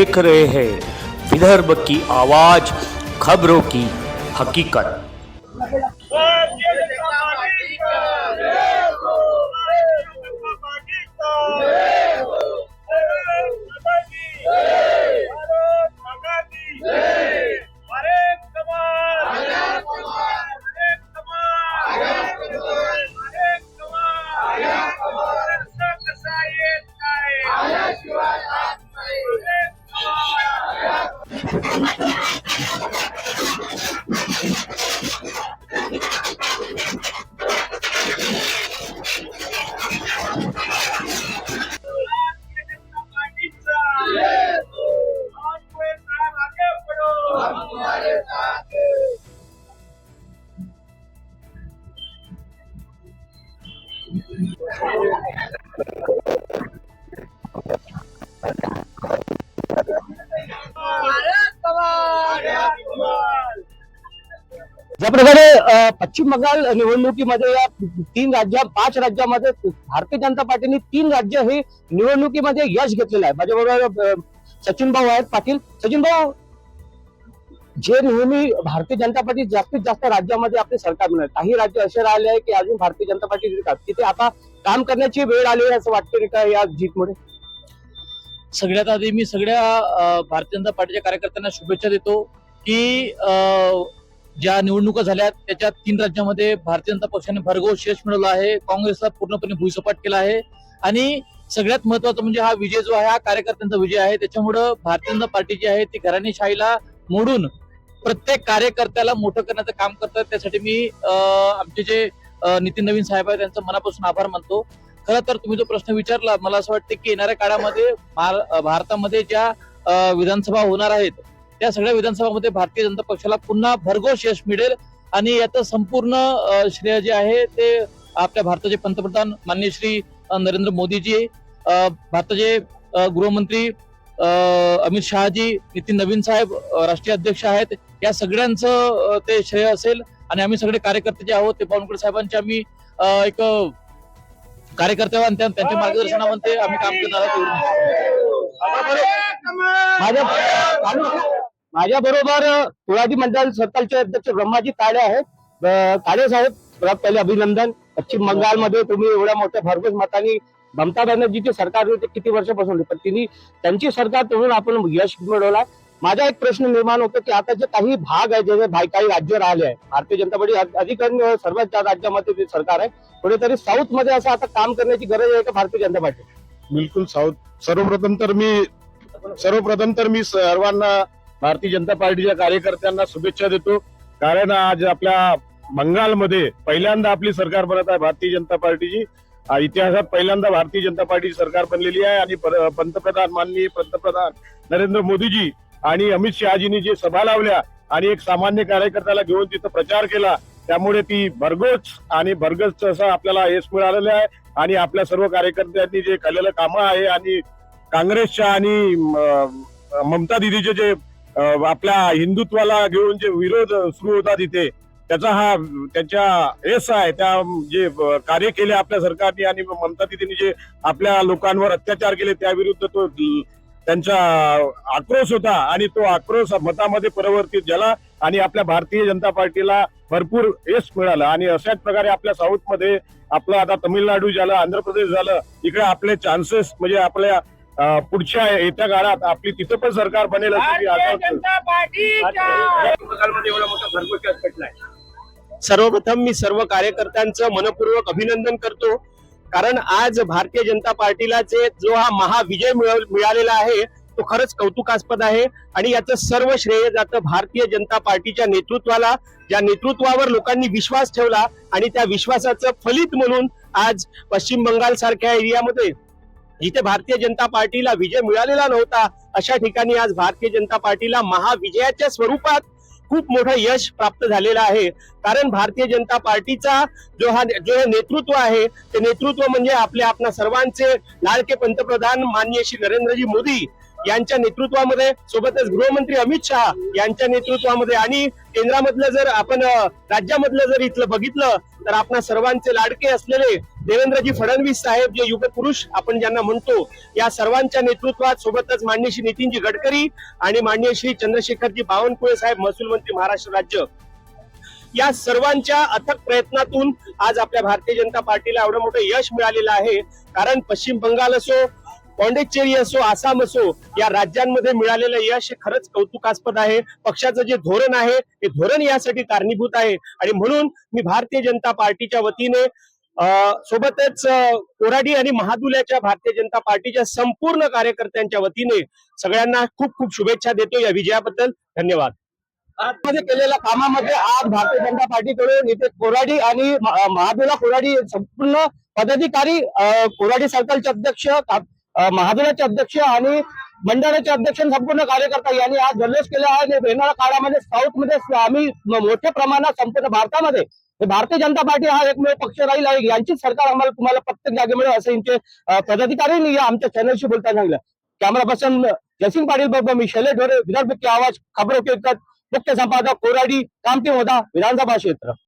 देख रहे हैं विदर्भ की आवाज, खबरों की हकीकत। ज्या प्रकारे पश्चिम बंगाल निवडणुकीमध्ये या 5 राज्यामध्ये भारतीय जनता पार्टीने 3 राज्य हे निवडणुकीमध्ये यश घेतलेलं आहे। माझ्याबरोबर सचिन भाऊ आहेत पाटील। सचिन भाऊ, जे नेहमी भारतीय जनता पार्टी जास्तीत जास्त राज्यामध्ये आपले सरकार बनवत, काही राज्य असे राहिले आहे की अजून भारतीय जनता पार्टी तिथे आता काम करण्याची वेळ आली आहे असं वाटतं का या जीतमुळे? सगळ्यात आधी मी सगळ्या भारतीय जनता पार्टीच्या कार्यकर्त्यांना शुभेच्छा देतो की ज्या निवडणुका झाल्या त्याच्यात 3 राज्यामध्ये भारतीय जनता पक्षाने भरघोस यश मिळवलं आहे, काँग्रेसला पूर्णपणे भुईसपाट केला आहे आणि सगळ्यात महत्वाचं म्हणजे हा विजय जो आहे हा कार्यकर्त्यांचा विजय आहे। त्याच्यामुळं भारतीय जनता पार्टी जी आहे ती घराणेशाहीला मोडून प्रत्येक कार्यकर्त्याला मोठं करण्याचं काम करतात। त्यासाठी मी आमचे जे नितीन नवीन साहेब आहेत त्यांचा मनापासून आभार मानतो। खरं तर तुम्ही जो प्रश्न विचारला, मला असं वाटतं की येणाऱ्या काळामध्ये भारतामध्ये ज्या विधानसभा होणार आहेत त्या सगळ्या विधानसभामध्ये भारतीय जनता पक्षाला पुन्हा भरघोस यश मिळेल आणि याचं संपूर्ण श्रेय जे आहे ते आपल्या भारताचे पंतप्रधान माननीय श्री नरेंद्र मोदीजी, भारताचे गृहमंत्री अमित शहाजी, नितीन नवीन साहेब राष्ट्रीय अध्यक्ष आहेत, या सगळ्यांचं ते श्रेय असेल आणि आम्ही सगळे कार्यकर्ते जे आहोत ते बावनकुळे साहेबांचे आम्ही एक कार्यकर्ते आणि त्यांच्या मार्गदर्शनामध्ये आम्ही काम करणार आहोत। माझ्या बरोबर तुळाजी मंडल सर्कलचे अध्यक्ष ब्रह्माजी ताडे आहेत। ताडे साहेब, सर्वात पहिले अभिनंदन। पश्चिम बंगालमध्ये तुम्ही एवढ्या मोठ्या भरघोस मतांनी ममता बॅनर्जीचे सरकार होते किती वर्षापासून, पण त्यांची सरकार तोडून आपण यश मिळवला। माझा एक प्रश्न निर्माण होतो की आता जे काही भाग आहे, जे काही राज्य राहिले आहे, भारतीय जनता पार्टी अधिकारी सर्वात राज्यामध्ये जे सरकार आहे, कुठेतरी साऊथ मध्ये असं आता काम करण्याची गरज आहे का भारतीय जनता पार्टी? बिलकुल सर्वप्रथम तर मी सर्वांना भारतीय जनता पार्टीच्या कार्यकर्त्यांना शुभेच्छा देतो, कारण आज आपल्या बंगालमध्ये पहिल्यांदा आपली सरकार बनत आहे भारतीय जनता पार्टीची। इतिहासात पहिल्यांदा भारतीय जनता पार्टीची सरकार बनलेली आहे आणि माननीय पंतप्रधान नरेंद्र मोदीजी आणि अमित शहाजींनी जे सभा लावल्या आणि एक सामान्य कार्यकर्त्याला घेऊन तिथं प्रचार केला, त्यामुळे ती भरघोस असं आपल्याला यश मिळालेलं आहे। आणि आपल्या सर्व कार्यकर्त्यांनी जे केलेलं कामं आहे आणि काँग्रेसच्या आणि ममता दिदीचे जे आपल्या हिंदुत्वाला घेऊन जे विरोध सुरू होता तिथे, त्यांच्या यश आहे। त्या जे कार्य केले आपल्या सरकारने आणि ममता दिदींनी जे आपल्या लोकांवर अत्याचार केले त्याविरुद्ध तो त्यांचा आक्रोश होता आणि तो आक्रोश मतामध्ये परिवर्तित झाला आणि आपल्या भारतीय जनता पार्टीला भरपूर यश मिळालं। आणि अशाच प्रकारे आपल्या साऊथ मध्ये आपलं आता तामिळनाडू झालं, आंध्र प्रदेश झालं, इकडे आपले चान्सेस म्हणजे आपल्या पुढच्या येत्या काळात आपली तिथं पण सरकार बनेल सर्वप्रथम मी सर्व कार्यकर्त्यांचं मनपूर्वक अभिनंदन करतो, कारण आज भारतीय जनता पार्टीला जो हा महाविजय मिळालेला आहे तो खरंच कौतुकास्पद आहे आणि याचं सर्व श्रेय जातं भारतीय जनता पार्टीच्या नेतृत्वाला, ज्या नेतृत्वावर लोकांनी विश्वास ठेवला आणि त्या विश्वासाचं फलित म्हणून आज पश्चिम बंगाल सारख्या एरियामध्ये जिथे भारतीय जनता पार्टीला विजय मिळालेला नव्हता अशा ठिकाणी आज भारतीय जनता पार्टीला महाविजयाच्या स्वरूपात खूप मोठं यश प्राप्त झालेलं आहे। कारण भारतीय जनता पार्टीचा जो नेतृत्व आहे ते नेतृत्व म्हणजे आपल्या सर्वांचे लाडके पंतप्रधान माननीय श्री नरेंद्रजी मोदी यांच्या नेतृत्वामध्ये, सोबतच गृहमंत्री अमित शहा यांच्या नेतृत्वामध्ये आणि केंद्रामधलं जर आपण राज्यामधलं जर इथलं बघितलं तर आपणा सर्वांचे लाडके असलेले देवेंद्रजी फडणवीस साहेब, जे युगपुरुष आपण ज्यांना म्हणतो, या सर्वांच्या नेतृत्वात, सोबतच माननीय श्री नितीनजी गडकरी आणि माननीय श्री चंद्रशेखरजी बावनकुळे साहेब, महसूल मंत्री महाराष्ट्र राज्य, या सर्वांच्या अथक प्रयत्नातून आज आपल्या भारतीय जनता पार्टीला एवढं मोठं यश मिळालेलं आहे. कारण पश्चिम बंगाल असो, पॉंडिचेरी असो, आसाम असो, या राज्यांमध्ये मिळालेलं यश हे खरंच कौतुकास्पद आहे. पक्षाचं जे धोरण आहे ते धोरण यासाठी कारणीभूत आहे आणि म्हणून मी भारतीय जनता पार्टीच्या वतीने सोबतच कोराडी आणि महादुल्याच्या भारतीय जनता पार्टीच्या संपूर्ण कार्यकर्त्यांच्या वतीने सगळ्यांना खूप खूप शुभेच्छा देतो या विजयाबद्दल. धन्यवाद. मध्ये केलेल्या कामामध्ये आज भारतीय जनता पार्टीकडून इथे कोराडी आणि महादुला कोराडी संपूर्ण पदाधिकारी, कोराडी सर्कलचे अध्यक्ष, महादुलाचे अध्यक्ष आणि मंडळाचे अध्यक्ष, संपूर्ण कार्यकर्ता यांनी आज जल्लोष केला आहे. आणि येणाऱ्या काळामध्ये साऊथ मध्ये आम्ही मोठ्या प्रमाणात संपूर्ण भारतामध्ये भारतीय जनता पार्टी हा एकमेव पक्ष राहील आहे. यांची सरकार आम्हाला तुम्हाला प्रत्येक जागे मिळेल असं यांचे पदाधिकाऱ्यांनी आमच्या चॅनलशी बोलताना सांगितलं. कॅमेरा पर्सन जयसिंग पाटील बरोबर मी शैलेश ढोरे, विदर्भ की आवाज, खबरों के मुख्य संपादक, कोराडी, कामठी होता, विधानसभा क्षेत्र.